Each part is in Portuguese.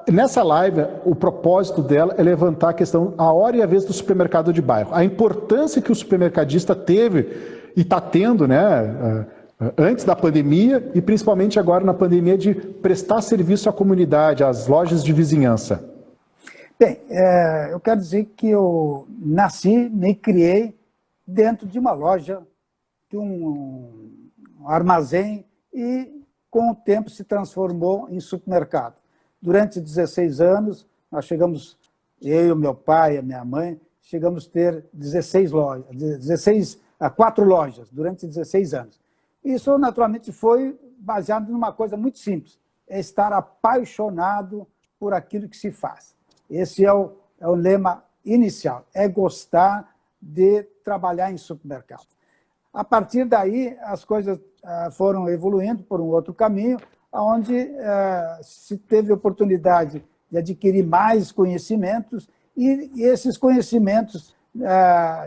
Nessa live, o propósito dela é levantar a questão, a hora e a vez do supermercado de bairro. A importância que o supermercadista teve e está tendo, né, antes da pandemia e principalmente agora na pandemia, de prestar serviço à comunidade, às lojas de vizinhança. Bem, eu quero dizer que eu nasci, me criei dentro de uma loja, de um armazém, e com o tempo se transformou em supermercado. Durante 16 anos, nós chegamos, eu, meu pai, a minha mãe, chegamos a ter 16 lojas, 4 lojas durante 16 anos. Isso, naturalmente, foi baseado numa coisa muito simples, é estar apaixonado por aquilo que se faz. Esse é o lema inicial, é gostar de trabalhar em supermercado. A partir daí, as coisas foram evoluindo por um outro caminho, onde se teve oportunidade de adquirir mais conhecimentos, e esses conhecimentos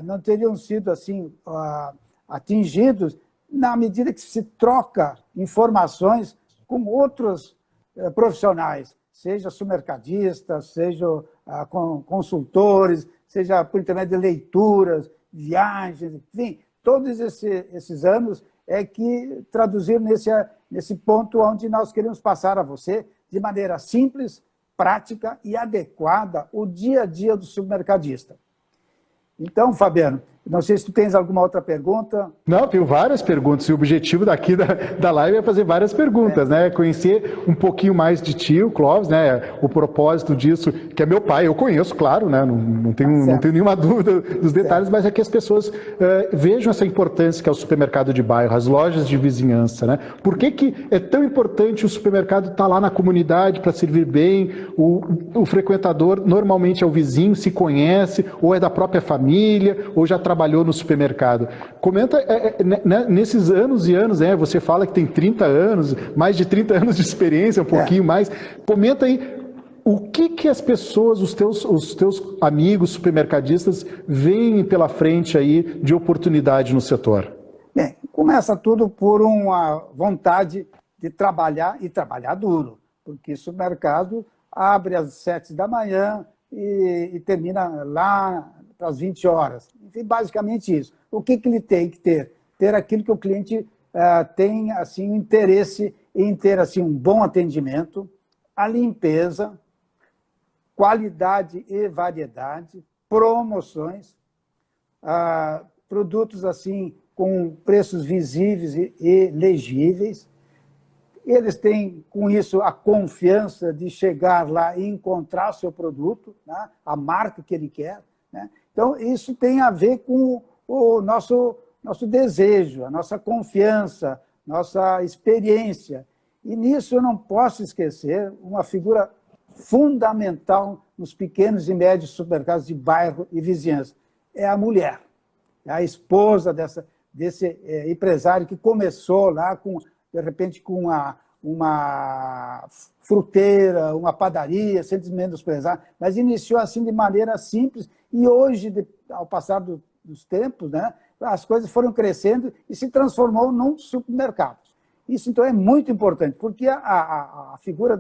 não teriam sido assim atingidos na medida que se troca informações com outros profissionais, seja supermercadistas, seja consultores, seja por intermédio de leituras, viagens, enfim, todos esses anos é que traduziram nesse ponto onde nós queremos passar a você, de maneira simples, prática e adequada, o dia a dia do supermercadista. Então, Fabiano, não sei se tu tens alguma outra pergunta. Não, tenho várias perguntas, e o objetivo daqui da live é fazer várias perguntas, né? Conhecer um pouquinho mais de ti, o Clóvis, né? O propósito disso, que é meu pai, eu conheço, claro, né? Não tenho nenhuma dúvida dos detalhes, mas é que as pessoas vejam essa importância que é o supermercado de bairro, as lojas de vizinhança, né? Por que é tão importante o supermercado estar lá na comunidade para servir bem? O frequentador normalmente é o vizinho, se conhece, ou é da própria família, ou já trabalhou no supermercado. Comenta, nesses anos e anos, né, você fala que tem 30 anos, mais de 30 anos de experiência, um pouquinho mais. Comenta aí, o que as pessoas, os teus amigos supermercadistas, veem pela frente aí de oportunidade no setor? Bem, começa tudo por uma vontade de trabalhar, e trabalhar duro, porque o supermercado abre às 7 da manhã e termina lá para as 20 horas. Enfim, basicamente isso. O que ele tem que ter? Ter aquilo que o cliente tem assim, interesse em ter assim, um bom atendimento, a limpeza, qualidade e variedade, promoções, produtos assim com preços visíveis e legíveis. Eles têm, com isso, a confiança de chegar lá e encontrar seu produto, né? A marca que ele quer, né? Então, isso tem a ver com o nosso desejo, a nossa confiança, nossa experiência. E nisso eu não posso esquecer uma figura fundamental nos pequenos e médios supermercados de bairro e vizinhança. É a mulher, é a esposa desse empresário que começou lá, de repente, com uma fruteira, uma padaria, sem menosprezar, mas iniciou assim de maneira simples, e hoje, ao passar dos tempos, né, as coisas foram crescendo e se transformou num supermercado. Isso, então, é muito importante, porque a figura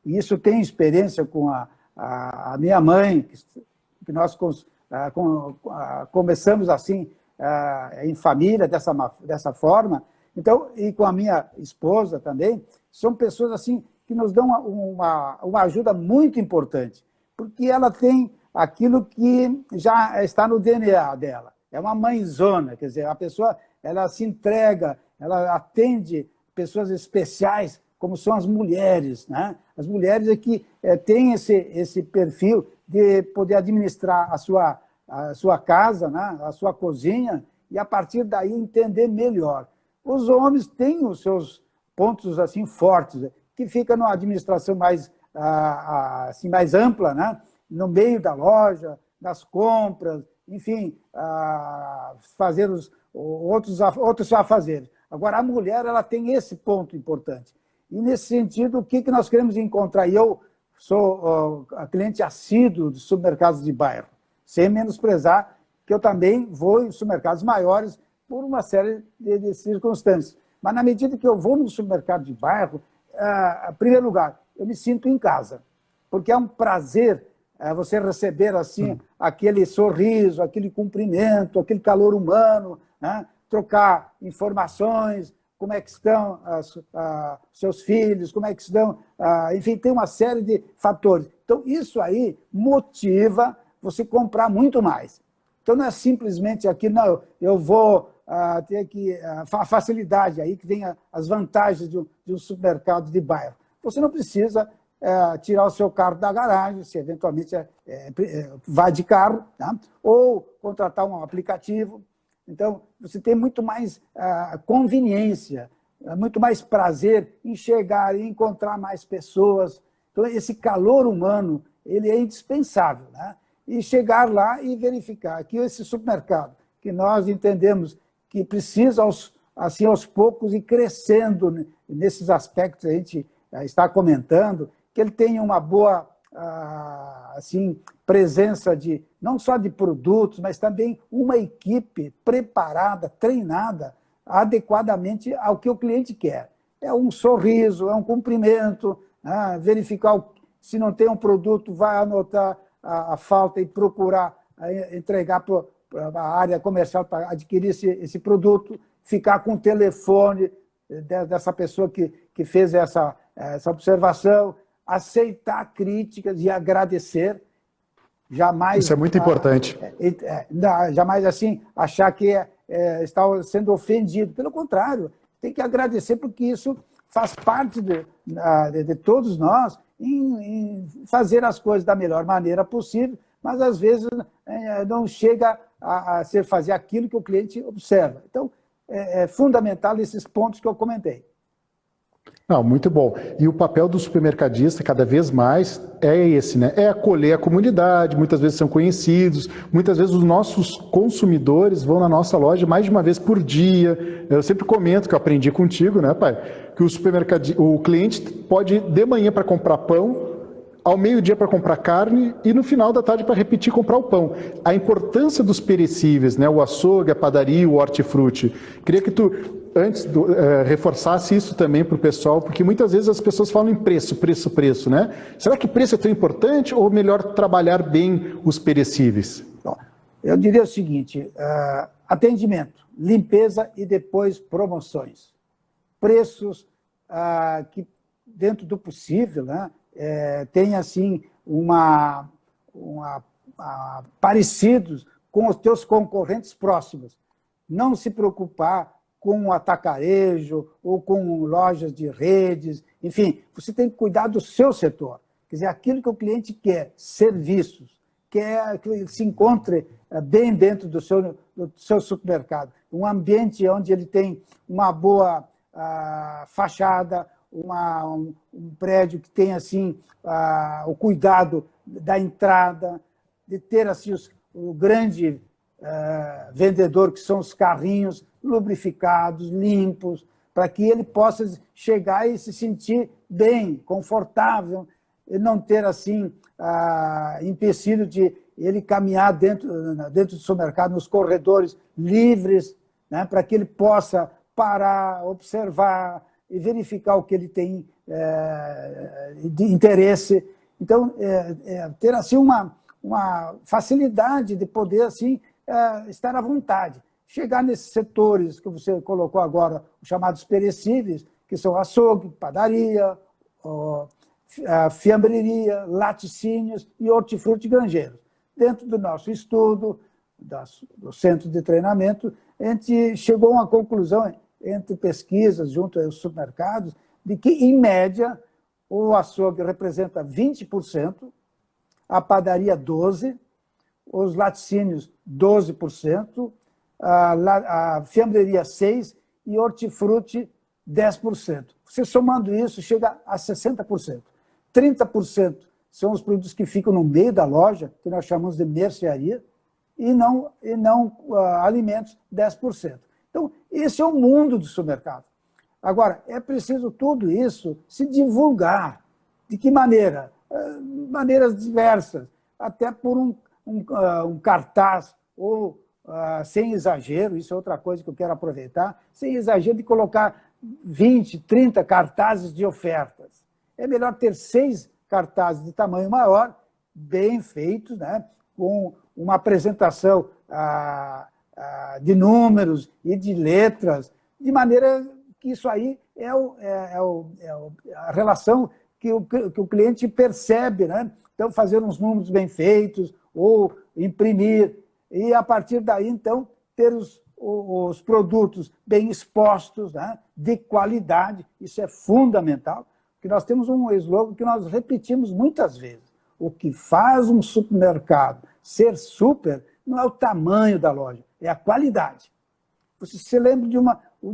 e isso tem experiência com a minha mãe, que nós começamos assim, em família, dessa forma. Então, e com a minha esposa também, são pessoas assim que nos dão uma ajuda muito importante, porque ela tem aquilo que já está no DNA dela. É uma mãezona, quer dizer, a pessoa ela se entrega, ela atende pessoas especiais, como são as mulheres, né? As mulheres é que têm esse perfil de poder administrar a sua casa, né? A sua cozinha, e a partir daí entender melhor. Os homens têm os seus pontos assim fortes, que fica numa administração mais ampla, né? No meio da loja, das compras, enfim, fazer os outros afazeres. Agora, a mulher ela tem esse ponto importante. E, nesse sentido, o que nós queremos encontrar? E eu sou cliente assíduo dos supermercados de bairro, sem menosprezar que eu também vou em supermercados maiores por uma série de circunstâncias. Mas, na medida que eu vou no supermercado de bairro, em primeiro lugar, eu me sinto em casa. Porque é um prazer você receber assim aquele sorriso, aquele cumprimento, aquele calor humano, né? Trocar informações, como é que estão seus filhos, como é que estão... enfim, tem uma série de fatores. Então, isso aí motiva você comprar muito mais. Então, não é simplesmente aqui, não, eu vou ter aqui a facilidade aí, que tem as vantagens de um supermercado de bairro. Você não precisa tirar o seu carro da garagem, se eventualmente vai de carro, tá? Ou contratar um aplicativo. Então, você tem muito mais conveniência, muito mais prazer em chegar e encontrar mais pessoas. Então, esse calor humano, ele é indispensável, né? E chegar lá e verificar que esse supermercado, que nós entendemos que precisa, assim, aos poucos, ir crescendo nesses aspectos que a gente está comentando, que ele tenha uma boa assim, presença não só de produtos, mas também uma equipe preparada, treinada adequadamente ao que o cliente quer. É um sorriso, é um cumprimento, verificar se não tem um produto, vai anotar a falta e procurar entregar para a área comercial para adquirir esse produto, ficar com o telefone dessa pessoa que fez essa observação, aceitar críticas e agradecer, jamais... Isso é muito importante. Jamais, assim, achar que está sendo ofendido. Pelo contrário, tem que agradecer, porque isso faz parte de todos nós em fazer as coisas da melhor maneira possível, mas, às vezes, não chega a fazer aquilo que o cliente observa. Então, é fundamental esses pontos que eu comentei. Não, muito bom. E o papel do supermercadista, cada vez mais, é esse, né? É acolher a comunidade, muitas vezes são conhecidos, muitas vezes os nossos consumidores vão na nossa loja mais de uma vez por dia. Eu sempre comento, que eu aprendi contigo, né, pai? Que o cliente pode ir de manhã para comprar pão, ao meio-dia para comprar carne e no final da tarde para repetir comprar o pão. A importância dos perecíveis, né? O açougue, a padaria, o hortifruti. Queria que tu, antes, reforçasse isso também para o pessoal, porque muitas vezes as pessoas falam em preço, preço, preço, né? Será que preço é tão importante ou melhor trabalhar bem os perecíveis? Bom, eu diria o seguinte, atendimento, limpeza e depois promoções. Preços que, dentro do possível, né? Tem assim parecidos com os teus concorrentes próximos. Não se preocupar com o atacarejo ou com lojas de redes, enfim, você tem que cuidar do seu setor. Quer dizer, aquilo que o cliente quer, serviços, quer que ele se encontre bem dentro do seu supermercado. Um ambiente onde ele tem uma boa fachada, um prédio que tem assim, o cuidado da entrada, de ter assim, o grande vendedor, que são os carrinhos lubrificados, limpos, para que ele possa chegar e se sentir bem, confortável, e não ter assim empecilho de ele caminhar dentro do supermercado, nos corredores livres, né, para que ele possa parar, observar e verificar o que ele tem de interesse. Então, ter assim uma facilidade de poder assim, estar à vontade. Chegar nesses setores que você colocou agora, os chamados perecíveis, que são açougue, padaria, fiambreria, laticínios e hortifruti granjeiros. Dentro do nosso estudo, do centro de treinamento, a gente chegou a uma conclusão, entre pesquisas junto aos supermercados, de que, em média, o açougue representa 20%, a padaria 12%, os laticínios 12%, a fiambreria 6% e hortifruti 10%. Você somando isso, chega a 60%. 30% são os produtos que ficam no meio da loja, que nós chamamos de mercearia, e não alimentos, 10%. Então, esse é o mundo do supermercado. Agora, é preciso tudo isso se divulgar. De que maneira? Maneiras diversas, até por um cartaz, ou sem exagero, isso é outra coisa que eu quero aproveitar, sem exagero de colocar 20, 30 cartazes de ofertas. É melhor ter 6 cartazes de tamanho maior, bem feitos, né? Com uma apresentação de números e de letras, de maneira que isso aí é a relação que o cliente percebe, né? Então, fazer uns números bem feitos, ou imprimir, e a partir daí, então, ter os produtos bem expostos, né? De qualidade, isso é fundamental, porque nós temos um slogan que nós repetimos muitas vezes. O que faz um supermercado ser super não é o tamanho da loja, é a qualidade. Você se lembra de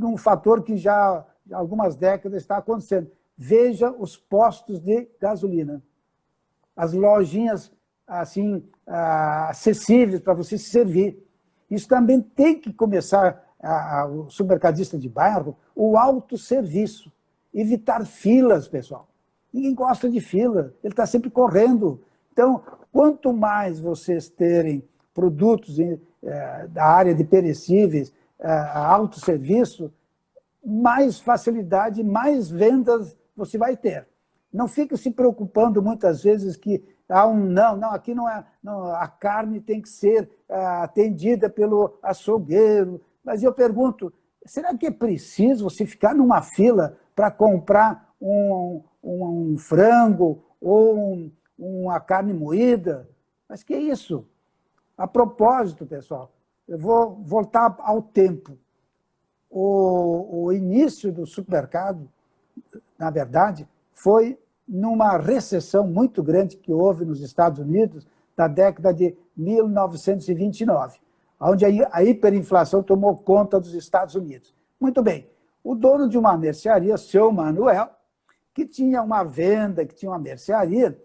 um fator que já há algumas décadas está acontecendo. Veja os postos de gasolina. As lojinhas assim, acessíveis para você se servir. Isso também tem que começar, o supermercadista de bairro, o autosserviço. Evitar filas, pessoal. Ninguém gosta de fila, ele está sempre correndo. Então, quanto mais vocês terem produtos da área de perecíveis, autosserviço, mais facilidade, mais vendas você vai ter. Não fique se preocupando muitas vezes que não, aqui não é, não, a carne tem que ser atendida pelo açougueiro. Mas eu pergunto, será que é preciso você ficar numa fila para comprar um frango ou uma carne moída? Mas que é isso? A propósito, pessoal, eu vou voltar ao tempo. O início do supermercado, na verdade, foi numa recessão muito grande que houve nos Estados Unidos na década de 1929, onde a hiperinflação tomou conta dos Estados Unidos. Muito bem, o dono de uma mercearia, seu Manuel, que tinha uma venda, que tinha uma mercearia,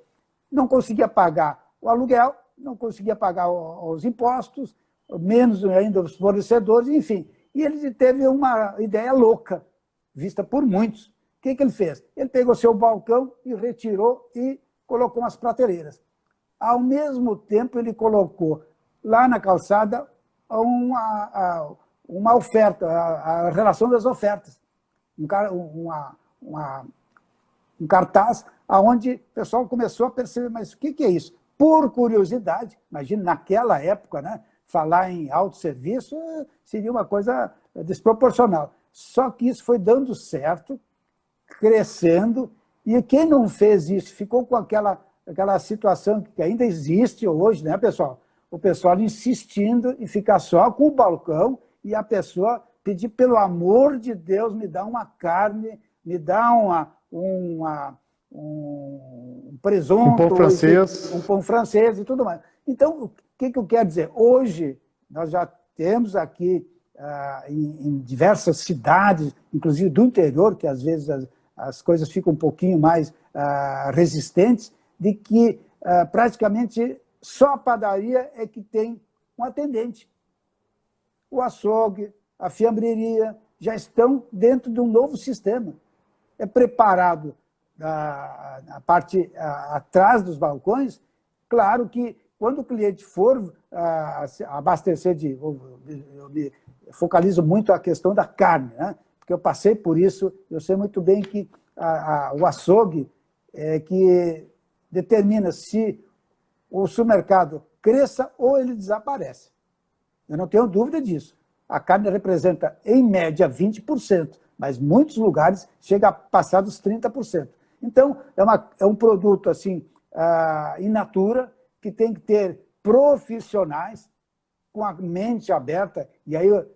não conseguia pagar o aluguel, não conseguia pagar os impostos, menos ainda os fornecedores, enfim. E ele teve uma ideia louca, vista por muitos. O que ele fez? Ele pegou seu balcão e retirou e colocou umas prateleiras. Ao mesmo tempo, ele colocou lá na calçada uma oferta, a relação das ofertas. Um cartaz onde o pessoal começou a perceber, mas o que é isso? Por curiosidade, imagina, naquela época, né, falar em autosserviço seria uma coisa desproporcional. Só que isso foi dando certo, crescendo, e quem não fez isso ficou com aquela situação que ainda existe hoje, né, pessoal? O pessoal insistindo em ficar só com o balcão e a pessoa pedir, pelo amor de Deus, me dá uma carne, me dá um presunto, um pão francês e tudo mais. Então, o que eu quero dizer? Hoje, nós já temos aqui, em diversas cidades, inclusive do interior, que às vezes as coisas ficam um pouquinho mais resistentes, de que praticamente só a padaria é que tem um atendente. O açougue, a fiambreria já estão dentro de um novo sistema. É preparado a parte atrás dos balcões. Claro que quando o cliente for abastecer eu me focalizo muito a questão da carne, né? Porque eu passei por isso, eu sei muito bem que o açougue é que determina se o supermercado cresça ou ele desaparece. Eu não tenho dúvida disso. A carne representa, em média, 20%, mas muitos lugares chega a passar dos 30%. Então, é um produto assim, in natura, que tem que ter profissionais com a mente aberta, e aí eu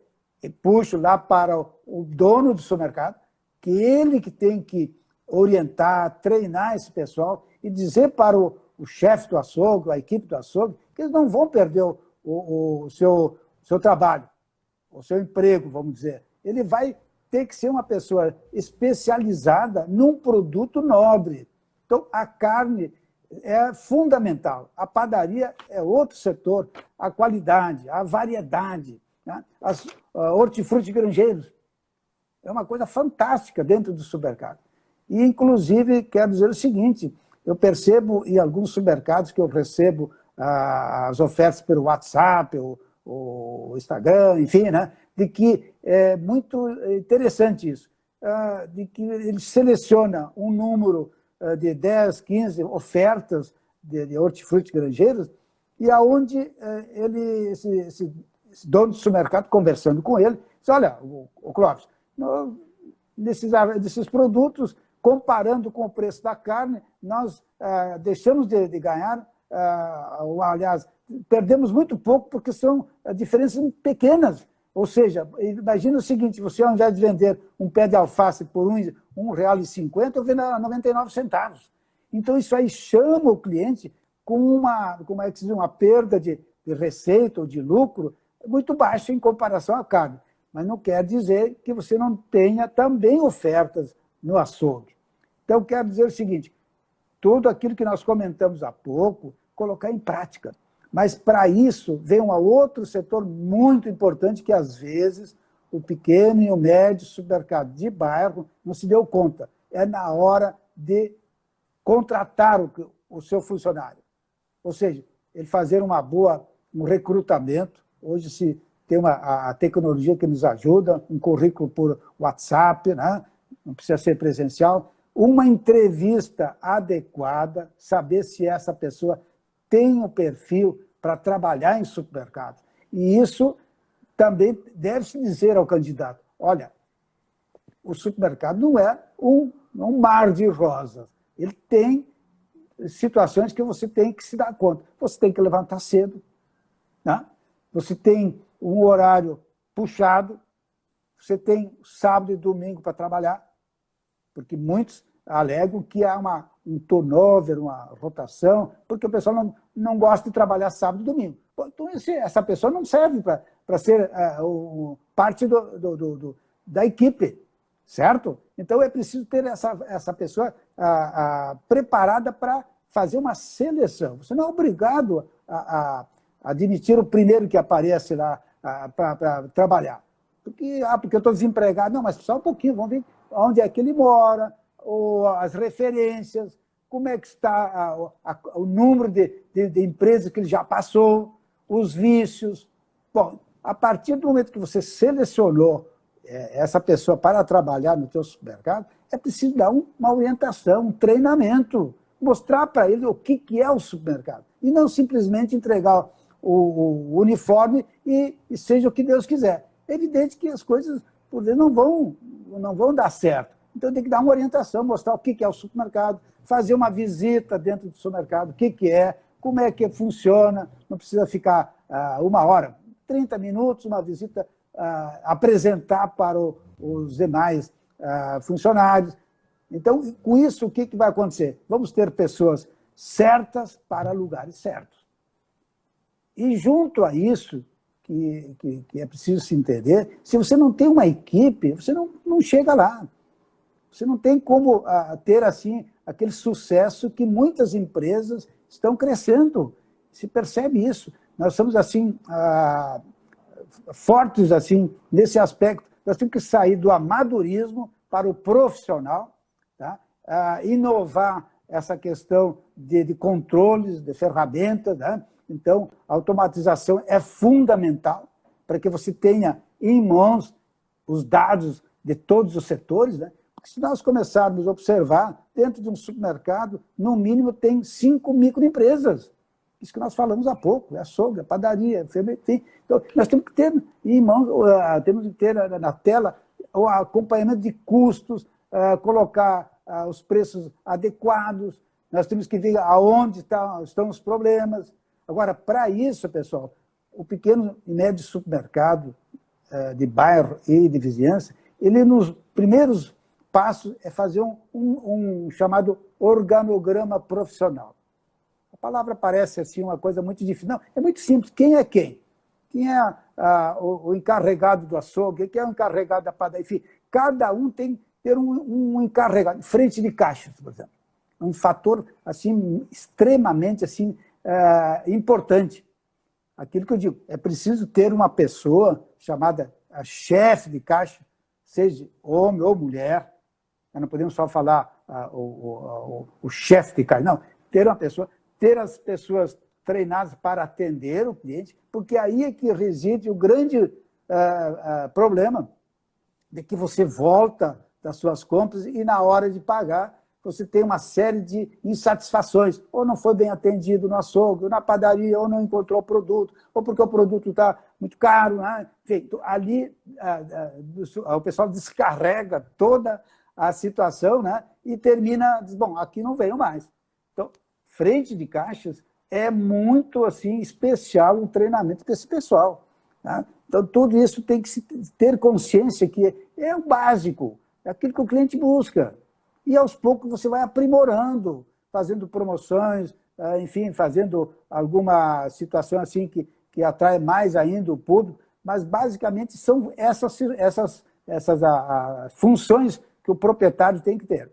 puxo lá para o dono do supermercado, que ele que tem que orientar, treinar esse pessoal e dizer para o chefe do açougue, a equipe do açougue, que eles não vão perder o seu trabalho, o seu emprego, vamos dizer. Ele vai ter que ser uma pessoa especializada num produto nobre. Então, a carne é fundamental. A padaria é outro setor, a qualidade, a variedade, né? As hortifruti granjeiros. É uma coisa fantástica dentro do supermercado. E, inclusive, quero dizer o seguinte, eu percebo em alguns supermercados que eu recebo as ofertas pelo WhatsApp, o Instagram, enfim, né? De que é muito interessante isso, de que ele seleciona um número de 10, 15 ofertas de hortifruti granjeiros, e aonde esse dono do supermercado, conversando com ele, disse, olha, o Clóvis, desses produtos, comparando com o preço da carne, nós deixamos de ganhar, aliás, perdemos muito pouco porque são diferenças pequenas. Ou seja, imagina o seguinte, você ao invés de vender um pé de alface por R$1,50, eu vendo a 99 centavos. Então isso aí chama o cliente com uma perda de receita ou de lucro muito baixa em comparação à carne. Mas não quer dizer que você não tenha também ofertas no açougue. Então, quero dizer o seguinte, tudo aquilo que nós comentamos há pouco, colocar em prática. Mas, para isso, vem um outro setor muito importante que, às vezes, o pequeno e o médio supermercado de bairro não se deu conta. É na hora de contratar o seu funcionário. Ou seja, ele fazer um recrutamento. Hoje se tem a tecnologia que nos ajuda, um currículo por WhatsApp, né? Não precisa ser presencial. Uma entrevista adequada, saber se essa pessoa tem o perfil para trabalhar em supermercado. E isso também deve-se dizer ao candidato, olha, o supermercado não é um mar de rosas. Ele tem situações que você tem que se dar conta. Você tem que levantar cedo, né? Você tem um horário puxado, você tem sábado e domingo para trabalhar, porque muitos alegam que há um turnover, uma rotação, porque o pessoal não gosta de trabalhar sábado e domingo. Então, essa pessoa não serve para ser parte da equipe, certo? Então, é preciso ter essa pessoa preparada para fazer uma seleção. Você não é obrigado a admitir o primeiro que aparece lá para trabalhar. Porque eu estou desempregado. Não, mas só um pouquinho, vamos ver onde é que ele mora, ou as referências, como é que está o número de empresas que ele já passou, os vícios. Bom, a partir do momento que você selecionou essa pessoa para trabalhar no seu supermercado, é preciso dar uma orientação, um treinamento, mostrar para ele o que é o supermercado, e não simplesmente entregar o uniforme e seja o que Deus quiser. É evidente que as coisas, por vezes, não vão dar certo. Então, tem que dar uma orientação, mostrar o que é o supermercado, fazer uma visita dentro do supermercado, o que é, como é que funciona, não precisa ficar 1 hora, 30 minutos, uma visita, apresentar para os demais funcionários. Então, com isso, o que vai acontecer? Vamos ter pessoas certas para lugares certos. E junto a isso, que é preciso se entender, se você não tem uma equipe, você não chega lá. Você não tem como ter assim aquele sucesso que muitas empresas estão crescendo. Se percebe isso. Nós somos assim fortes assim nesse aspecto. Nós temos que sair do amadorismo para o profissional, tá? Inovar essa questão de controles, de ferramentas, né? Então, a automatização é fundamental para que você tenha em mãos os dados de todos os setores, né? Porque se nós começarmos a observar, dentro de um supermercado, no mínimo tem 5 microempresas. Isso que nós falamos há pouco, é açougue, é padaria, enfim. Então, nós temos que ter em mãos, temos que ter na tela o acompanhamento de custos, colocar os preços adequados, nós temos que ver aonde estão os problemas. Agora, para isso, pessoal, o pequeno e médio supermercado de bairro e de vizinhança, ele nos primeiros passos é fazer um chamado organograma profissional. A palavra parece assim uma coisa muito difícil. Não, é muito simples. Quem é quem? Quem é o encarregado do açougue? Quem é o encarregado da padaria? Enfim, cada um tem que ter um encarregado. Frente de caixas, por exemplo. Um fator assim, extremamente assim, importante. Aquilo que eu digo, é preciso ter uma pessoa chamada chefe de caixa, seja homem ou mulher. Nós não podemos só falar o chefe de caixa, não. Ter uma pessoa, ter as pessoas treinadas para atender o cliente, porque aí é que reside o grande problema de que você volta das suas compras e na hora de pagar você tem uma série de insatisfações. Ou não foi bem atendido no açougue, ou na padaria, ou não encontrou o produto, ou porque o produto está muito caro. Né? Enfim, ali o pessoal descarrega toda a situação, né? E termina, diz, bom, aqui não venho mais. Então, frente de caixas é muito assim, especial um treinamento desse pessoal. Né? Então, tudo isso tem que se ter consciência que é o básico, é aquilo que o cliente busca. E, aos poucos, você vai aprimorando, fazendo promoções, enfim, fazendo alguma situação assim que atrai mais ainda o público, mas, basicamente, são essas funções que o proprietário tem que ter.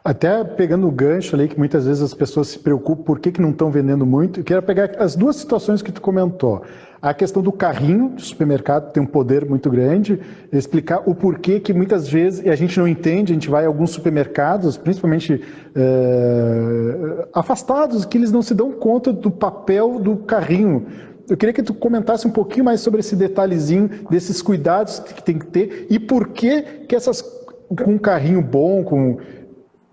Até pegando o gancho ali, que muitas vezes as pessoas se preocupam por que não estão vendendo muito, eu quero pegar as duas situações que tu comentou. A questão do carrinho do supermercado tem um poder muito grande, explicar o porquê que muitas vezes, e a gente não entende, a gente vai a alguns supermercados, principalmente afastados, que eles não se dão conta do papel do carrinho. Eu queria que tu comentasse um pouquinho mais sobre esse detalhezinho, desses cuidados que tem que ter, e por que essas, com um carrinho bom,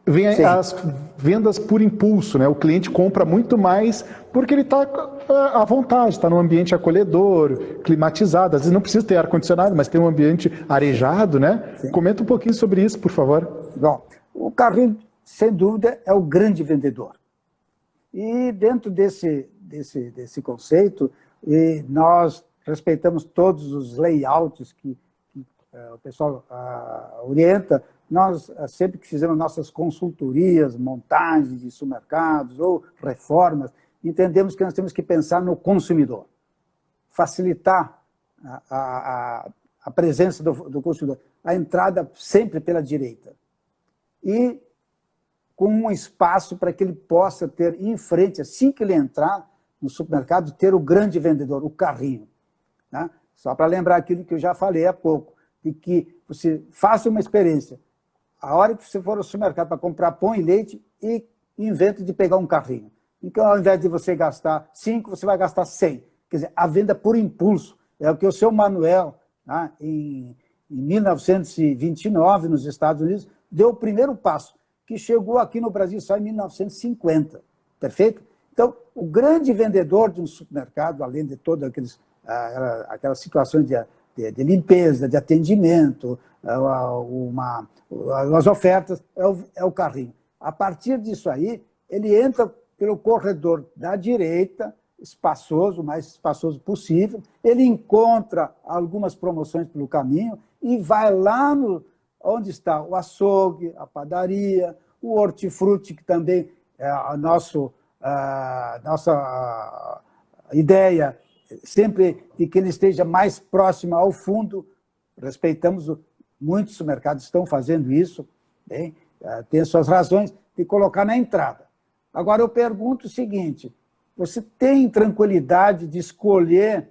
vem as vendas por impulso, né? O cliente compra muito mais porque ele está à vontade, está num ambiente acolhedor, climatizado. Às vezes não precisa ter ar-condicionado, mas tem um ambiente arejado, né? Sim. Comenta um pouquinho sobre isso, por favor. Bom, o carrinho, sem dúvida, é o grande vendedor. E dentro desse conceito, nós respeitamos todos os layouts que o pessoal orienta. Nós, sempre que fizemos nossas consultorias, montagens de supermercados ou reformas, entendemos que nós temos que pensar no consumidor, facilitar a presença do consumidor, a entrada sempre pela direita e com um espaço para que ele possa ter em frente, assim que ele entrar no supermercado, ter o grande vendedor, o carrinho. Né? Só para lembrar aquilo que eu já falei há pouco, de que você faça uma experiência. A hora que você for ao supermercado para comprar pão e leite e invente de pegar um carrinho. Então, ao invés de você gastar 5, você vai gastar 100. Quer dizer, a venda por impulso. É o que o seu Manuel, né, em 1929, nos Estados Unidos, deu o primeiro passo, que chegou aqui no Brasil só em 1950. Perfeito? Então, o grande vendedor de um supermercado, além de todas aquelas situações de limpeza, de atendimento, as ofertas, é o carrinho. A partir disso aí, ele entra pelo corredor da direita, espaçoso, o mais espaçoso possível, ele encontra algumas promoções pelo caminho e vai lá onde está o açougue, a padaria, o hortifruti, que também é a nossa ideia, sempre de que ele esteja mais próximo ao fundo. Respeitamos, muitos supermercados estão fazendo isso, bem, tem suas razões de colocar na entrada. Agora, eu pergunto o seguinte, você tem tranquilidade de escolher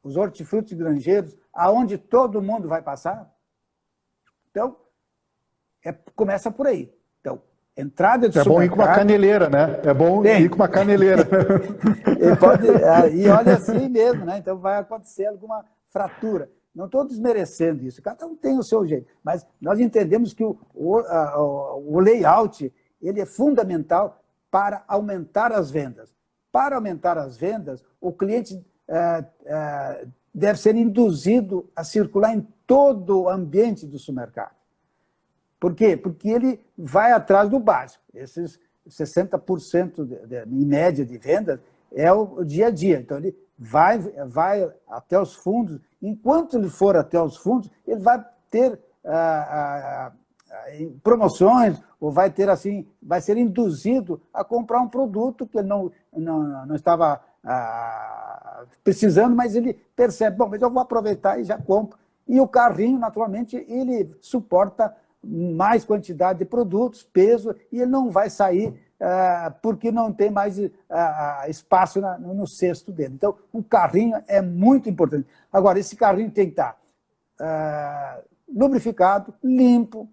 os hortifrutis granjeiros aonde todo mundo vai passar? Então, começa por aí. Então, entrada de supermercado... É bom ir com uma caneleira, né? É bom ir com uma caneleira. E olha assim mesmo, né? Então vai acontecer alguma fratura. Não estou desmerecendo isso, cada um tem o seu jeito, mas nós entendemos que o layout ele é fundamental para aumentar as vendas. Para aumentar as vendas, o cliente deve ser induzido a circular em todo o ambiente do supermercado. Por quê? Porque ele vai atrás do básico. Esses 60% em média de vendas é o dia a dia. Então, ele vai até os fundos. Enquanto ele for até os fundos, ele vai ter promoções, ou vai ser induzido a comprar um produto que ele não estava precisando, mas ele percebe, bom, mas eu vou aproveitar e já compro. E o carrinho, naturalmente, ele suporta mais quantidade de produtos, peso, e ele não vai sair porque não tem mais espaço no cesto dele. Então, o carrinho é muito importante. Agora, esse carrinho tem que estar lubrificado, limpo,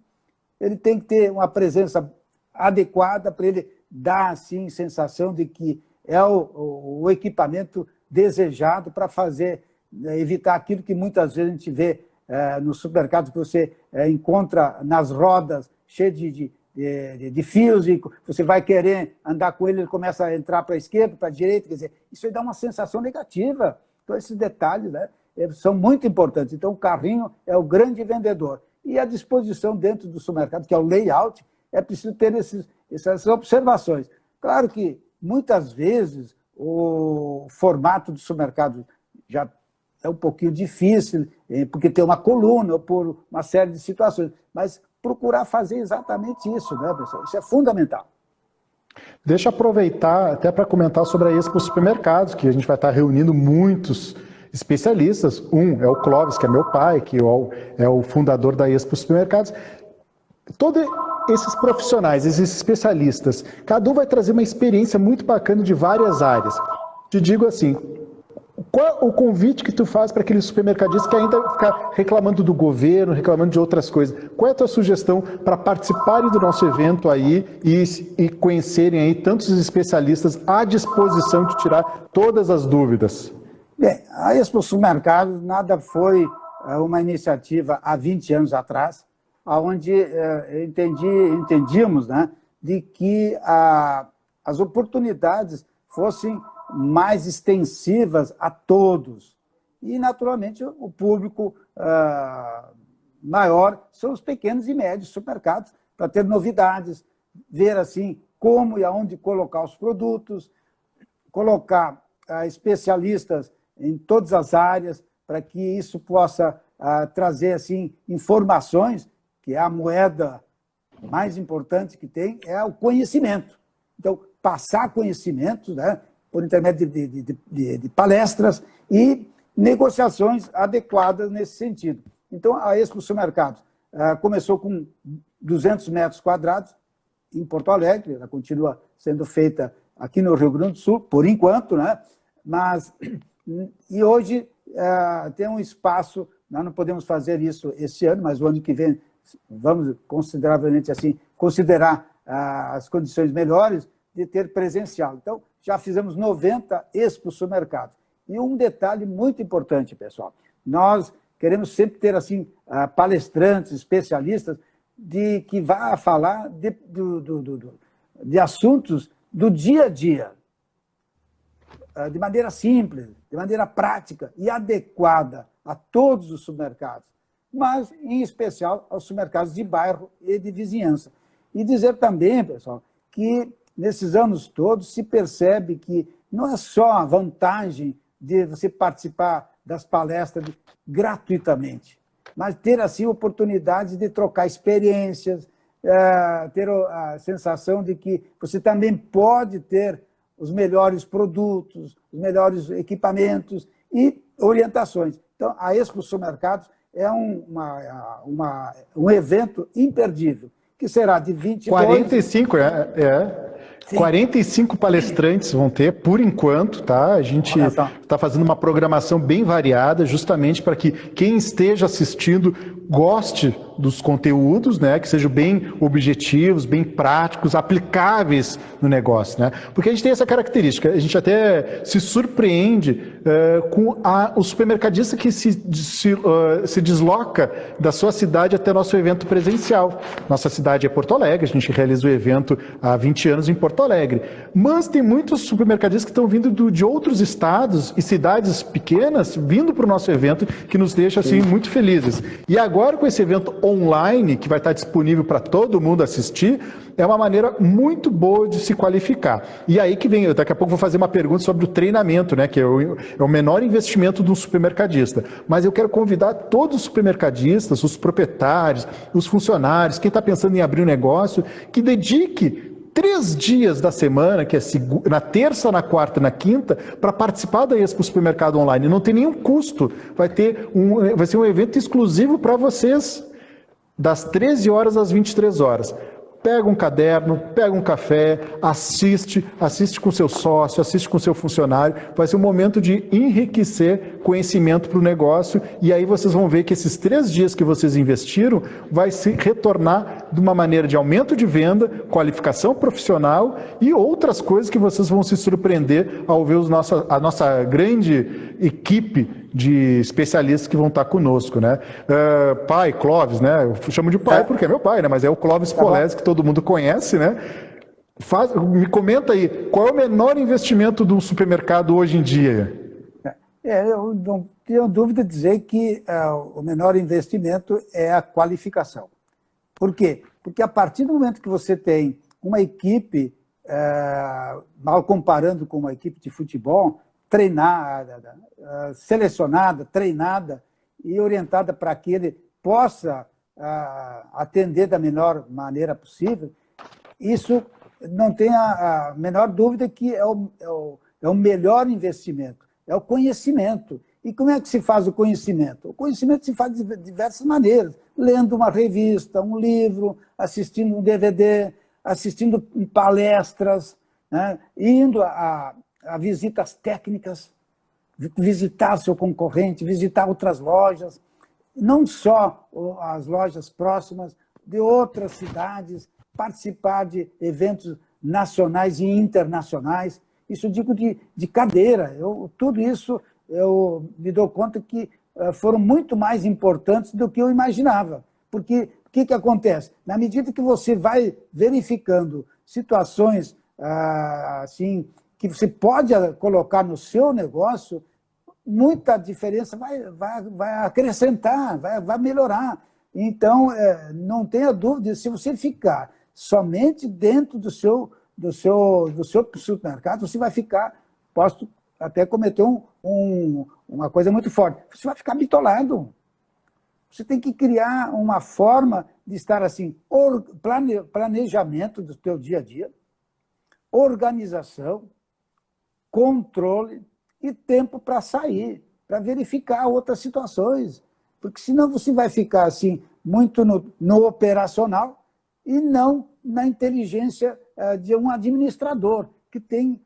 ele tem que ter uma presença adequada para ele dar, assim, sensação de que é o equipamento desejado para evitar aquilo que muitas vezes a gente vê no supermercado, que você encontra nas rodas cheio de de fios, e você vai querer andar com ele começa a entrar para a esquerda, para a direita, quer dizer, isso aí dá uma sensação negativa. Então, esses detalhes, né, são muito importantes. Então, o carrinho é o grande vendedor. E a disposição dentro do supermercado, que é o layout, é preciso ter essas observações. Claro que, muitas vezes, o formato do supermercado já é um pouquinho difícil, porque tem uma coluna ou por uma série de situações, mas procurar fazer exatamente isso, né, pessoal? Isso é fundamental. Deixa eu aproveitar até para comentar sobre a Expo Supermercados, que a gente vai estar reunindo muitos especialistas. Um é o Clóvis, que é meu pai, que é o fundador da Expo Supermercados. Todos esses profissionais, esses especialistas, cada um vai trazer uma experiência muito bacana de várias áreas. Te digo assim, qual o convite que tu faz para aqueles supermercadistas que ainda ficam reclamando do governo, reclamando de outras coisas? Qual é a tua sugestão para participarem do nosso evento aí e conhecerem aí tantos especialistas à disposição de tirar todas as dúvidas? Bem, a Expo Supermercados nada foi uma iniciativa há 20 anos atrás, onde entendíamos, né, de que as oportunidades fossem mais extensivas a todos. E, naturalmente, o público maior são os pequenos e médios supermercados, para ter novidades, ver assim como e aonde colocar os produtos, colocar especialistas em todas as áreas, para que isso possa trazer assim informações, que é a moeda mais importante que tem, é o conhecimento. Então, passar conhecimento, né, por intermédio de palestras e negociações adequadas nesse sentido. Então, a Expo Supermercados começou com 200 metros quadrados em Porto Alegre, ela continua sendo feita aqui no Rio Grande do Sul, por enquanto, né? E hoje tem um espaço, nós não podemos fazer isso esse ano, mas o ano que vem vamos consideravelmente assim, considerar as condições melhores de ter presencial. Então, já fizemos 90 Expo Supermercados. E um detalhe muito importante, pessoal, nós queremos sempre ter assim, palestrantes, especialistas, que vá falar de assuntos do dia a dia, de maneira simples, de maneira prática e adequada a todos os supermercados, mas, em especial, aos supermercados de bairro e de vizinhança. E dizer também, pessoal, que nesses anos todos se percebe que não é só a vantagem de você participar das palestras gratuitamente, mas ter assim oportunidades de trocar experiências, ter a sensação de que você também pode ter os melhores produtos, os melhores equipamentos e orientações. Então, a Expo Supermercados é um evento imperdível, que será de 22... 45, 45 palestrantes vão ter, por enquanto, tá? A gente está fazendo uma programação bem variada, justamente para que quem esteja assistindo goste dos conteúdos, né? Que sejam bem objetivos, bem práticos, aplicáveis no negócio, né? Porque a gente tem essa característica, a gente até se surpreende com o supermercadista que se desloca da sua cidade até nosso evento presencial. Nossa cidade é Porto Alegre, a gente realiza o evento há 20 anos em Porto Alegre. Mas tem muitos supermercadistas que estão vindo de outros estados e cidades pequenas vindo para o nosso evento, que nos deixa assim muito felizes. E agora com esse evento online, que vai estar disponível para todo mundo assistir, é uma maneira muito boa de se qualificar. E aí que vem, eu daqui a pouco vou fazer uma pergunta sobre o treinamento, né, que é o menor investimento do supermercadista. Mas eu quero convidar todos os supermercadistas, os proprietários, os funcionários, quem está pensando em abrir um negócio, que dedique 3 dias da semana, que é na terça, na quarta e na quinta, para participar da Expo Supermercado Online. Não tem nenhum custo, vai ser um evento exclusivo para vocês, das 13 horas às 23 horas. Pega um caderno, pega um café, assiste com seu sócio, assiste com seu funcionário. Vai ser um momento de enriquecer conhecimento para o negócio, e aí vocês vão ver que esses 3 dias que vocês investiram vai se retornar de uma maneira de aumento de venda, qualificação profissional e outras coisas que vocês vão se surpreender ao ver a nossa grande equipe de especialistas que vão estar conosco, né? Pai, Clóvis, né? Eu chamo de pai porque é meu pai, né? Mas é o Clóvis Polese, que todo mundo conhece, né? Me comenta aí, qual é o menor investimento de um supermercado hoje em dia? Eu não tenho dúvida de dizer que o menor investimento é a qualificação. Por quê? Porque a partir do momento que você tem uma equipe, mal comparando com uma equipe de futebol, treinada, selecionada, treinada e orientada para que ele possa atender da melhor maneira possível, isso não tem a menor dúvida que é o melhor investimento, é o conhecimento. E como é que se faz o conhecimento? O conhecimento se faz de diversas maneiras, lendo uma revista, um livro, assistindo um DVD, assistindo palestras, né? Indo a visitas técnicas, visitar seu concorrente, visitar outras lojas, não só as lojas próximas, de outras cidades, participar de eventos nacionais e internacionais. Isso eu digo de cadeira. Tudo isso eu me dou conta que foram muito mais importantes do que eu imaginava. Porque o que acontece? Na medida que você vai verificando situações assim, que você pode colocar no seu negócio, muita diferença vai acrescentar, vai melhorar. Então, não tenha dúvida, se você ficar somente dentro do seu supermercado, você vai ficar, posso até cometer uma coisa muito forte, você vai ficar bitolado. Você tem que criar uma forma de estar assim, planejamento do teu dia a dia, organização, controle e tempo para sair, para verificar outras situações. Porque senão você vai ficar assim, muito no operacional e não na inteligência de um administrador, que tem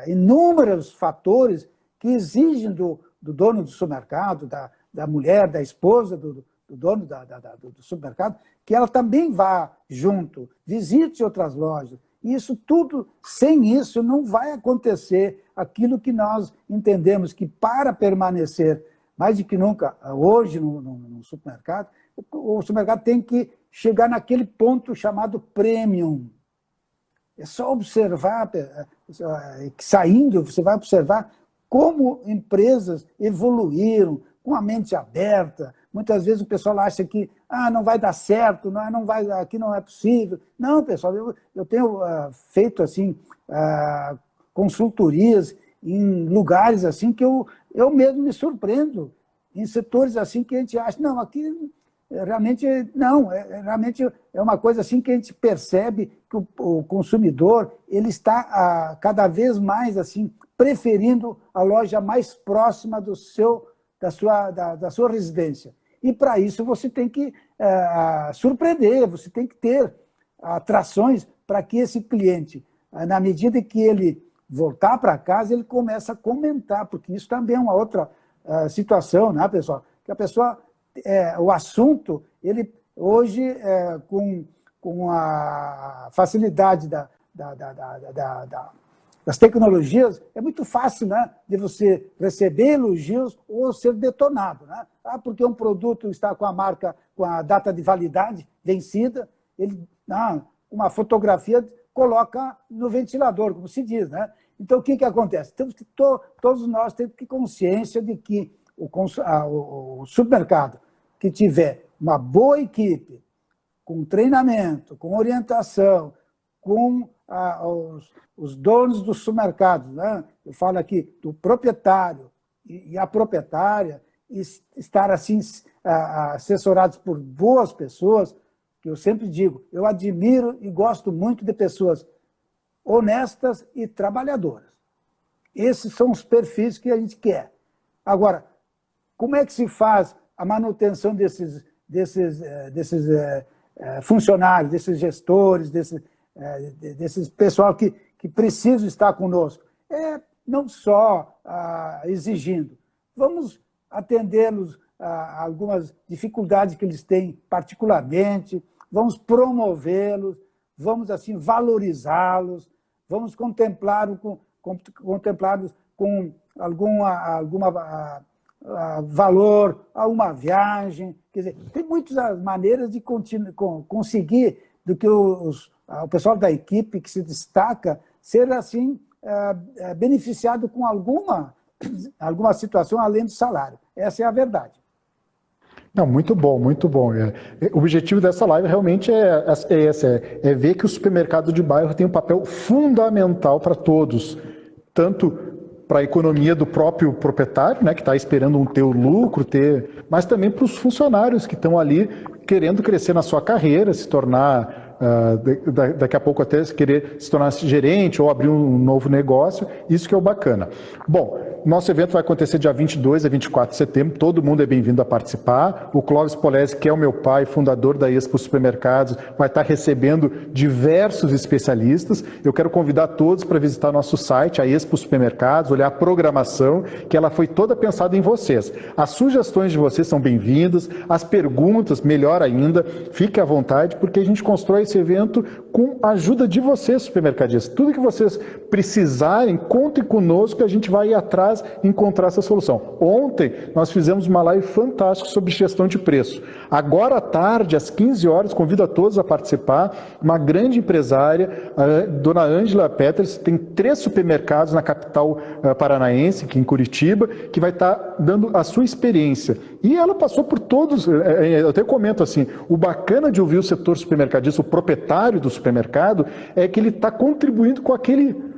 inúmeros fatores que exigem do dono do supermercado, da mulher, da esposa do dono do supermercado, que ela também vá junto, visite outras lojas. E isso tudo, sem isso, não vai acontecer aquilo que nós entendemos que para permanecer mais do que nunca, hoje no supermercado, o supermercado tem que chegar naquele ponto chamado premium. É só observar, saindo, você vai observar como empresas evoluíram com a mente aberta. Muitas vezes o pessoal acha que não vai dar certo, não vai, aqui não é possível. Não, pessoal, eu tenho feito assim, consultorias em lugares assim que eu mesmo me surpreendo, em setores assim que a gente acha, não, aqui realmente não, realmente é uma coisa assim que a gente percebe que o consumidor ele está cada vez mais assim preferindo a loja mais próxima da sua residência. E para isso você tem que surpreender, você tem que ter atrações para que esse cliente, na medida que ele voltar para casa, ele começa a comentar, porque isso também é uma outra situação, né, pessoal? Que a pessoa, o assunto, ele hoje, com a facilidade das tecnologias, é muito fácil, né, de você receber elogios ou ser detonado, né? Porque um produto está com a marca, com a data de validade vencida, ele, uma fotografia coloca no ventilador, como se diz, né? Então, o que acontece? Todos nós temos que ter consciência de que o supermercado que tiver uma boa equipe, com treinamento, com orientação, com os donos dos supermercados, né? Eu falo aqui do proprietário e a proprietária, e estar assim assessorados por boas pessoas, que eu sempre digo, eu admiro e gosto muito de pessoas honestas e trabalhadoras. Esses são os perfis que a gente quer. Agora, como é que se faz a manutenção desses funcionários, desses gestores, desses pessoal que precisam estar conosco? Não só exigindo, vamos atendê-los a algumas dificuldades que eles têm particularmente, vamos promovê-los, vamos assim valorizá-los, vamos contemplá-los com alguma valor a uma viagem. Quer dizer, tem muitas maneiras de conseguir do que o pessoal da equipe que se destaca ser assim beneficiado com alguma situação além do salário. Essa é a verdade. Não, muito bom, muito bom. O objetivo dessa live realmente é esse, é ver que o supermercado de bairro tem um papel fundamental para todos, tanto para a economia do próprio proprietário, né, que está esperando ter o lucro, mas também para os funcionários que estão ali querendo crescer na sua carreira, se tornar, daqui a pouco até querer se tornar gerente ou abrir um novo negócio, isso que é o bacana. Bom, nosso evento vai acontecer dia 22 a 24 de setembro, todo mundo é bem-vindo a participar. O Clóvis Polezi, que é o meu pai, fundador da Expo Supermercados, vai estar recebendo diversos especialistas. Eu quero convidar todos para visitar nosso site, a Expo Supermercados, olhar a programação, que ela foi toda pensada em vocês. As sugestões de vocês são bem-vindas, as perguntas, melhor ainda, fique à vontade, porque a gente constrói esse evento com a ajuda de vocês, supermercadistas. Tudo que vocês precisarem, contem conosco que a gente vai ir atrás e encontrar essa solução. Ontem nós fizemos uma live fantástica sobre gestão de preço. Agora à tarde, às 15 horas, convido a todos a participar. Uma grande empresária, a dona Ângela Peters, tem 3 supermercados na capital paranaense, aqui em Curitiba, que vai estar dando a sua experiência. E ela passou por todos, eu até comento assim, o bacana de ouvir o setor supermercadista, o proprietário do supermercado, é que ele está contribuindo com aquele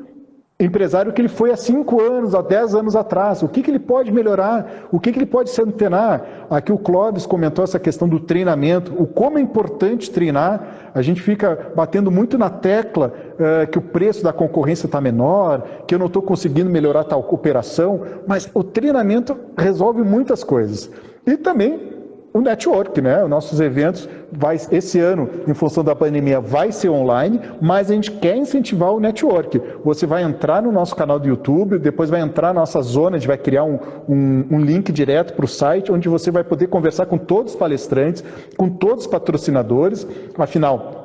empresário que ele foi há 5 anos, há 10 anos atrás. O que ele pode melhorar? O que ele pode se antenar? Aqui o Clóvis comentou essa questão do treinamento, o como é importante treinar. A gente fica batendo muito na tecla que o preço da concorrência está menor, que eu não estou conseguindo melhorar tal operação, mas o treinamento resolve muitas coisas. E também o network, né? Os nossos eventos, esse ano, em função da pandemia, vai ser online, mas a gente quer incentivar o network. Você vai entrar no nosso canal do YouTube, depois vai entrar na nossa zona, a gente vai criar um link direto para o site, onde você vai poder conversar com todos os palestrantes, com todos os patrocinadores. Afinal,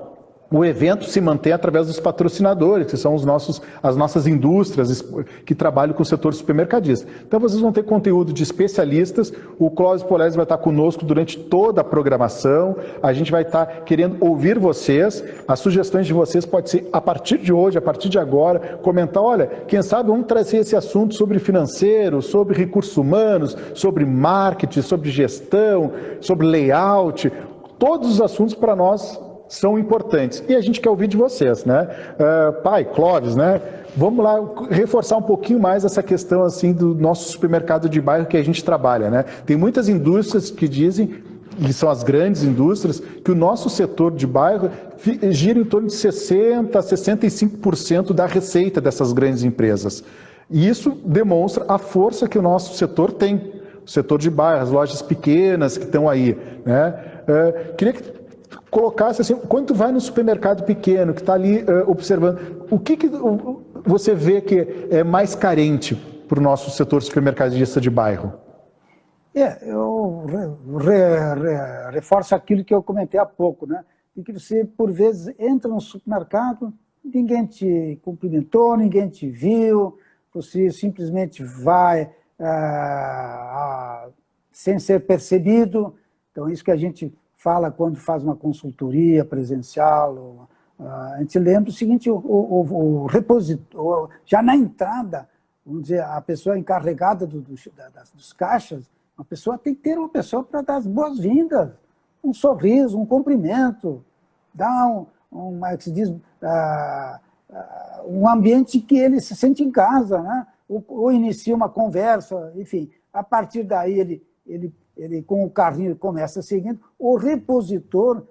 o evento se mantém através dos patrocinadores, que são as nossas indústrias que trabalham com o setor supermercadista. Então vocês vão ter conteúdo de especialistas, o Clóvis Polezi vai estar conosco durante toda a programação, a gente vai estar querendo ouvir vocês, as sugestões de vocês podem ser a partir de hoje, a partir de agora, comentar, olha, quem sabe vamos trazer esse assunto sobre financeiro, sobre recursos humanos, sobre marketing, sobre gestão, sobre layout, todos os assuntos para nós são importantes. E a gente quer ouvir de vocês, né? Pai, Clóvis, né? Vamos lá reforçar um pouquinho mais essa questão assim do nosso supermercado de bairro que a gente trabalha, né? Tem muitas indústrias que dizem, e são as grandes indústrias, que o nosso setor de bairro gira em torno de 60% a 65% da receita dessas grandes empresas. E isso demonstra a força que o nosso setor tem. O setor de bairro, as lojas pequenas que estão aí, né? Queria que colocasse assim, quando tu vai no supermercado pequeno, que está ali observando, o que você vê que é mais carente para o nosso setor supermercadista de bairro? Eu reforço aquilo que eu comentei há pouco, né? E que você, por vezes, entra no supermercado, ninguém te cumprimentou, ninguém te viu, você simplesmente vai sem ser percebido. Então, isso que a gente fala quando faz uma consultoria presencial, a gente lembra o seguinte, o repositor, já na entrada, vamos dizer, a pessoa encarregada dos caixas, a pessoa tem que ter uma pessoa para dar as boas-vindas, um sorriso, um cumprimento, dar como é que se diz, um ambiente que ele se sente em casa, né? Ou inicia uma conversa, enfim, a partir daí ele com o carrinho começa seguindo. O repositor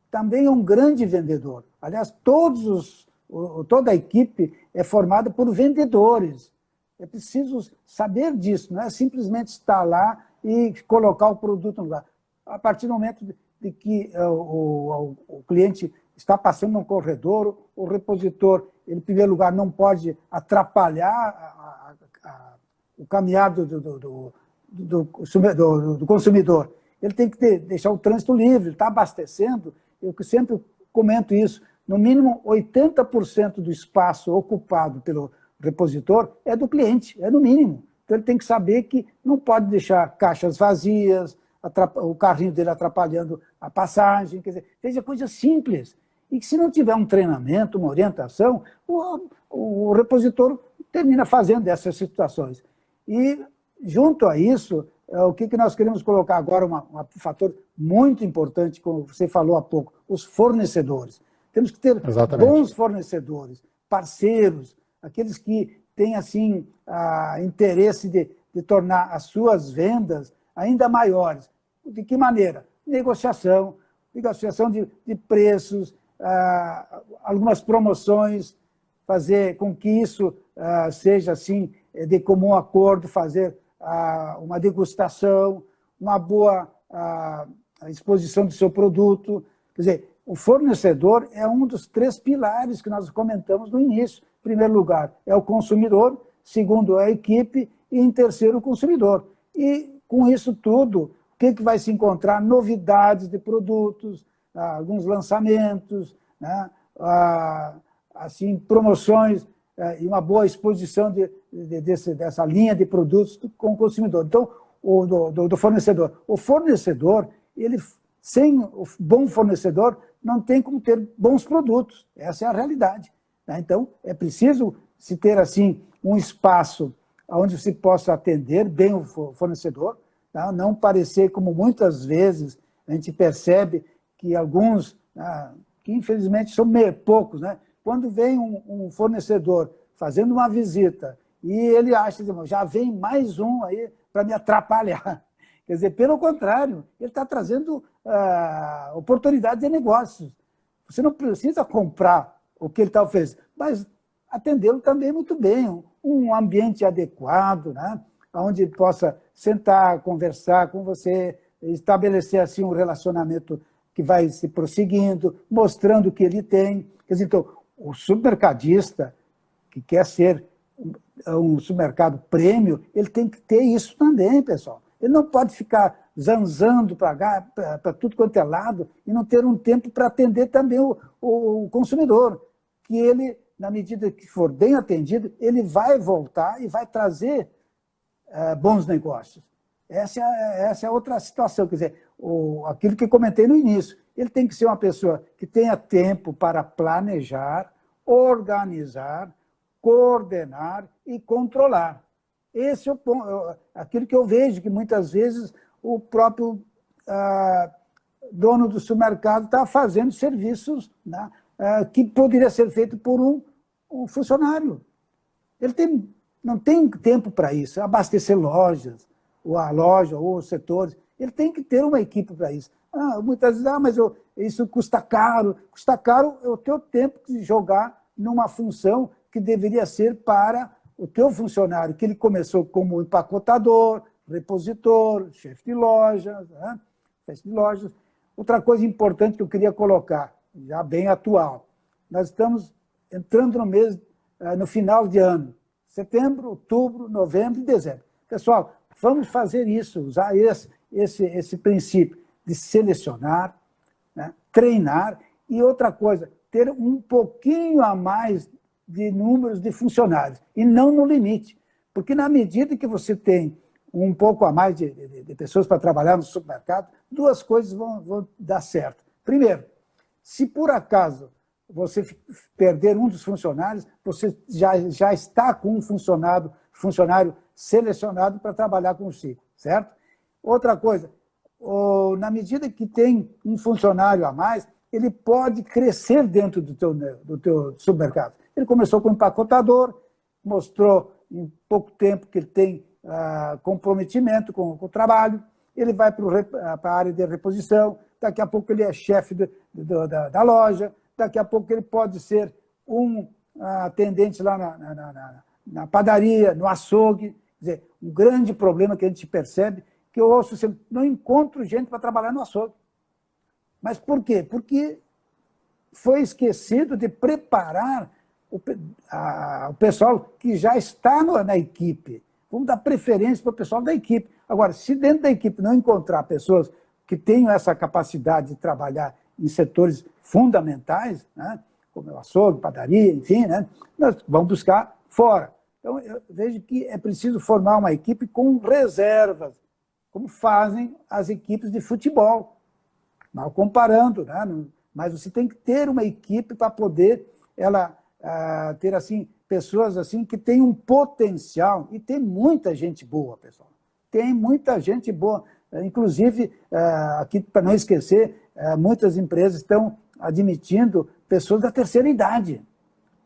também é um grande vendedor. Aliás, toda a equipe é formada por vendedores. É preciso saber disso, não é simplesmente estar lá e colocar o produto no lugar. A partir do momento de que o cliente está passando no corredor, o repositor, ele, em primeiro lugar, não pode atrapalhar o caminhar do consumidor. Ele tem que deixar o trânsito livre, está abastecendo. Eu sempre comento isso, no mínimo 80% do espaço ocupado pelo repositor é do cliente, é no mínimo. Então ele tem que saber que não pode deixar caixas vazias, o carrinho dele atrapalhando a passagem, quer dizer, seja coisa simples. E que se não tiver um treinamento, uma orientação, o repositor termina fazendo essas situações. E, junto a isso, o que nós queremos colocar agora, um fator muito importante, como você falou há pouco, os fornecedores. Temos que ter bons fornecedores, parceiros, aqueles que têm, assim, interesse de tornar as suas vendas ainda maiores. De que maneira? Negociação de preços, algumas promoções, fazer com que isso seja assim, de comum acordo, fazer uma degustação, uma boa exposição do seu produto. Quer dizer, o fornecedor é um dos 3 pilares que nós comentamos no início. Em primeiro lugar, é o consumidor, segundo, é a equipe, e em terceiro, o consumidor. E com isso tudo, o que vai se encontrar? Novidades de produtos, alguns lançamentos, né? Assim, promoções e uma boa exposição dessa linha de produtos com o consumidor. Então, do fornecedor. O fornecedor, sem o bom fornecedor, não tem como ter bons produtos. Essa é a realidade. Né? Então, é preciso se ter assim, um espaço onde se possa atender bem o fornecedor, tá? Não parecer como muitas vezes a gente percebe que alguns, que infelizmente são poucos, né? Quando vem um fornecedor fazendo uma visita e ele acha, já vem mais um aí para me atrapalhar. Quer dizer, pelo contrário, ele está trazendo oportunidades de negócios. Você não precisa comprar o que ele está oferecendo, mas atendê-lo também muito bem, um ambiente adequado, né? Onde possa sentar, conversar com você, estabelecer assim um relacionamento que vai se prosseguindo, mostrando o que ele tem. Quer dizer, então, o supermercadista que quer ser um supermercado prêmio, ele tem que ter isso também, pessoal. Ele não pode ficar zanzando para tudo quanto é lado e não ter um tempo para atender também o consumidor, que ele, na medida que for bem atendido, ele vai voltar e vai trazer bons negócios. Essa é outra situação, quer dizer, aquilo que eu comentei no início, ele tem que ser uma pessoa que tenha tempo para planejar, organizar, coordenar e controlar. Esse é o ponto, aquilo que eu vejo, que muitas vezes o próprio dono do supermercado está fazendo serviços, né, que poderia ser feito por um funcionário. Ele não tem tempo para isso, abastecer lojas, ou a loja, ou os setores. Ele tem que ter uma equipe para isso. Muitas vezes, mas isso custa caro. Custa caro é o teu tempo de jogar numa função que deveria ser para o teu funcionário, que ele começou como empacotador, repositor, chefe de lojas, né? Chefe de lojas. Outra coisa importante que eu queria colocar, já bem atual, nós estamos entrando no final de ano, setembro, outubro, novembro e dezembro. Pessoal, vamos fazer isso, usar esse princípio de selecionar, né, treinar e outra coisa, ter um pouquinho a mais de números de funcionários e não no limite, porque na medida que você tem um pouco a mais de pessoas para trabalhar no supermercado, 2 coisas vão dar certo. Primeiro, se por acaso você perder um dos funcionários, você já está com um funcionário selecionado para trabalhar consigo, certo? Outra coisa, na medida que tem um funcionário a mais, ele pode crescer dentro do teu supermercado. Ele começou com empacotador, mostrou em pouco tempo que ele tem comprometimento com o trabalho, ele vai para a área de reposição, daqui a pouco ele é chefe da loja, daqui a pouco ele pode ser um atendente lá na padaria, no açougue. Quer dizer, um grande problema que a gente percebe, que eu ouço sempre, não encontro gente para trabalhar no açougue. Mas por quê? Porque foi esquecido de preparar o pessoal que já está na equipe. Vamos dar preferência para o pessoal da equipe. Agora, se dentro da equipe não encontrar pessoas que tenham essa capacidade de trabalhar em setores fundamentais, né, como o açougue, padaria, enfim, né, nós vamos buscar fora. Então, eu vejo que é preciso formar uma equipe com reservas, como fazem as equipes de futebol, mal comparando, né? Mas você tem que ter uma equipe para poder ter assim, pessoas assim, que têm um potencial, e tem muita gente boa, pessoal. Tem muita gente boa. Inclusive, aqui, para não esquecer, muitas empresas estão admitindo pessoas da terceira idade,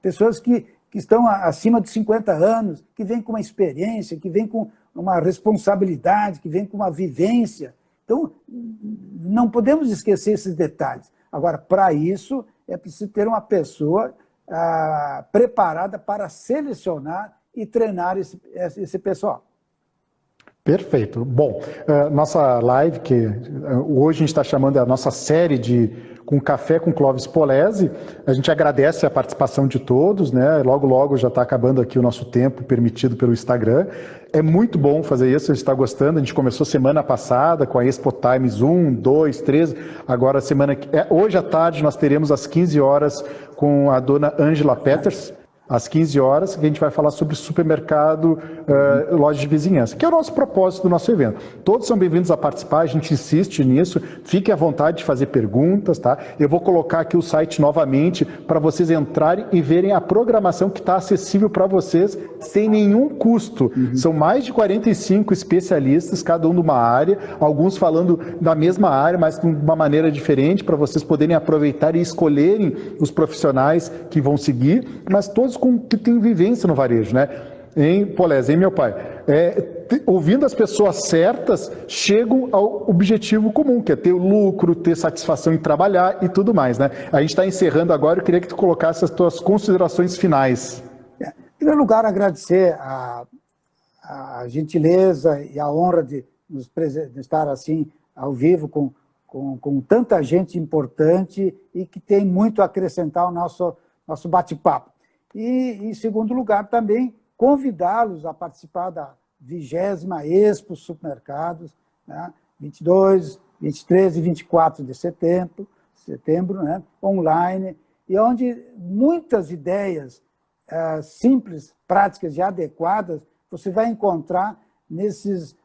pessoas que estão acima de 50 anos, que vêm com uma experiência, que vêm com uma responsabilidade, que vêm com uma vivência. Então, não podemos esquecer esses detalhes. Agora, para isso, é preciso ter uma pessoa preparada para selecionar e treinar esse pessoal. Perfeito. Bom, nossa live, que hoje a gente está chamando a nossa série com Café com Clóvis Polezi, a gente agradece a participação de todos, né? Logo, logo já está acabando aqui o nosso tempo permitido pelo Instagram. É muito bom fazer isso, a gente está gostando. A gente começou semana passada com a Expo Times 1, 2, 3. Agora, hoje à tarde, nós teremos às 15 horas com a dona Angela Peters, às 15 horas, que a gente vai falar sobre supermercado, loja de vizinhança, que é o nosso propósito do nosso evento. Todos são bem-vindos a participar, a gente insiste nisso, fiquem à vontade de fazer perguntas, tá? Eu vou colocar aqui o site novamente para vocês entrarem e verem a programação que está acessível para vocês sem nenhum custo. São mais de 45 especialistas, cada um de uma área, alguns falando da mesma área, mas de uma maneira diferente, para vocês poderem aproveitar e escolherem os profissionais que vão seguir, mas todos que têm vivência no varejo, né? Hein, Polezi, hein, meu pai? Ouvindo as pessoas certas, chegam ao objetivo comum, que é ter lucro, ter satisfação em trabalhar e tudo mais, né? A gente está encerrando agora, eu queria que tu colocasse as tuas considerações finais. Em primeiro lugar, agradecer a gentileza e a honra de estar assim, ao vivo, com tanta gente importante e que tem muito a acrescentar ao nosso bate-papo. E, em segundo lugar, também convidá-los a participar da 20ª Expo Supermercados, né? 22, 23 e 24 de setembro, né? Online, e onde muitas ideias simples, práticas e adequadas você vai encontrar nesses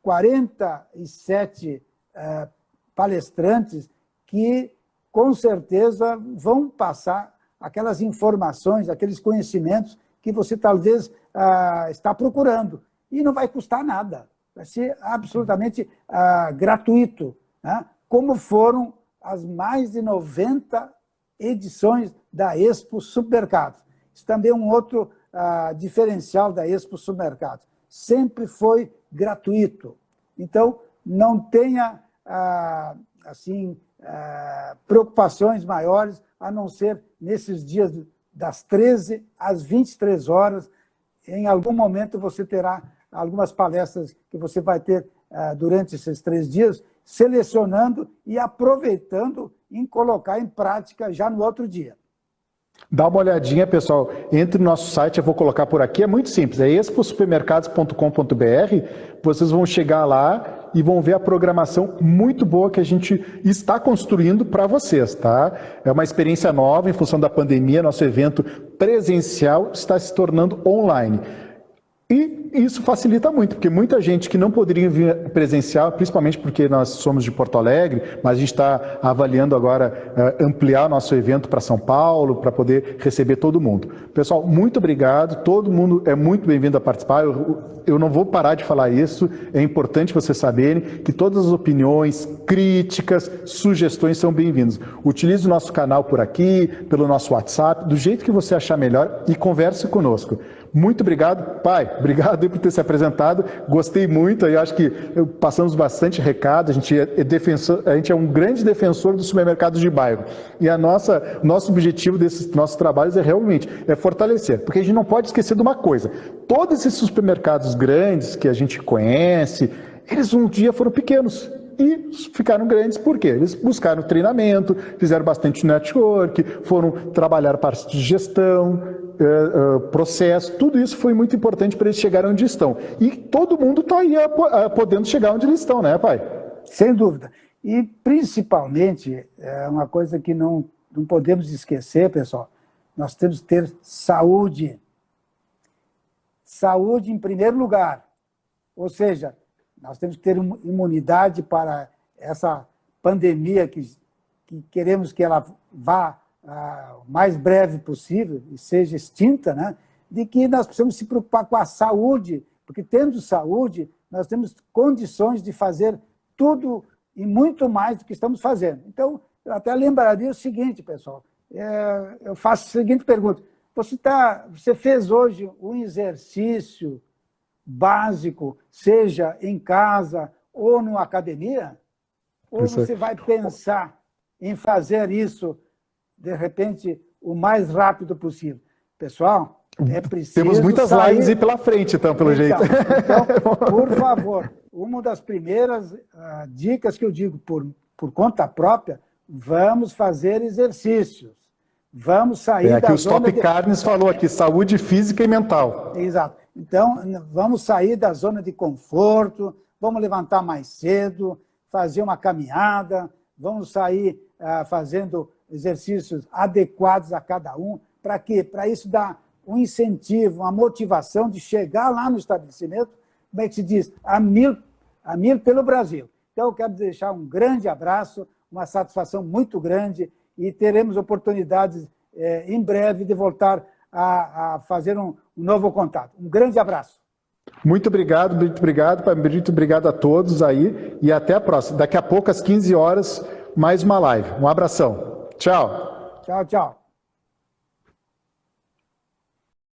47 palestrantes que, com certeza, vão passar aquelas informações, aqueles conhecimentos que você talvez está procurando. E não vai custar nada, vai ser absolutamente gratuito, né? Como foram as mais de 90 edições da Expo Supermercados. Isso também é um outro diferencial da Expo Supermercados. Sempre foi gratuito. Então, não tenha preocupações maiores, a não ser nesses dias das 13 às 23 horas. Em algum momento você terá algumas palestras que você vai ter durante esses 3 dias, selecionando e aproveitando em colocar em prática já no outro dia. Dá uma olhadinha, pessoal, entre no nosso site, eu vou colocar por aqui, é muito simples, é exposupermercados.com.br, vocês vão chegar lá e vão ver a programação muito boa que a gente está construindo para vocês, tá? É uma experiência nova em função da pandemia, nosso evento presencial está se tornando online. E isso facilita muito, porque muita gente que não poderia vir presencial, principalmente porque nós somos de Porto Alegre, mas a gente está avaliando agora ampliar nosso evento para São Paulo, para poder receber todo mundo. Pessoal, muito obrigado, todo mundo é muito bem-vindo a participar, eu não vou parar de falar isso, é importante vocês saberem que todas as opiniões, críticas, sugestões são bem-vindas. Utilize o nosso canal por aqui, pelo nosso WhatsApp, do jeito que você achar melhor e converse conosco. Muito obrigado, pai. Obrigado por ter se apresentado. Gostei muito. Eu acho que passamos bastante recado. A gente é um grande defensor dos supermercados de bairro. E nosso objetivo desses nossos trabalhos é realmente fortalecer. Porque a gente não pode esquecer de uma coisa. Todos esses supermercados grandes que a gente conhece, eles um dia foram pequenos. E ficaram grandes por quê? Eles buscaram treinamento, fizeram bastante network, foram trabalhar parte de gestão, processo, tudo isso foi muito importante para eles chegarem onde estão. E todo mundo está aí podendo chegar onde eles estão, né, pai? Sem dúvida. E, principalmente, é uma coisa que não podemos esquecer, pessoal, nós temos que ter saúde. saúde em primeiro lugar. Ou seja, nós temos que ter imunidade para essa pandemia que queremos que ela vá o mais breve possível e seja extinta, né? De que nós precisamos se preocupar com a saúde, porque tendo saúde, nós temos condições de fazer tudo e muito mais do que estamos fazendo. Então, eu até lembraria o seguinte, pessoal, eu faço a seguinte pergunta: você fez hoje um exercício básico, seja em casa ou numa academia? Ou você vai pensar em fazer isso, de repente, o mais rápido possível? Pessoal, é preciso Temos muitas sair... lives aí pela frente, então, pelo jeito. Então, por favor, uma das primeiras dicas que eu digo por conta própria, vamos fazer exercícios. Vamos sair da zona... zona Top Carnes falou aqui, saúde física e mental. Exato. Então, vamos sair da zona de conforto, vamos levantar mais cedo, fazer uma caminhada, vamos sair fazendo exercícios adequados a cada um. Para quê? Para isso dar um incentivo, uma motivação de chegar lá no estabelecimento, como é que se diz? A mil pelo Brasil. Então, eu quero deixar um grande abraço, uma satisfação muito grande, e teremos oportunidades em breve de voltar a fazer um novo contato. Um grande abraço. Muito obrigado, Brito, obrigado a todos aí, e até a próxima. Daqui a pouco, às 15 horas, mais uma live. Um abração. Tchau. Tchau, tchau.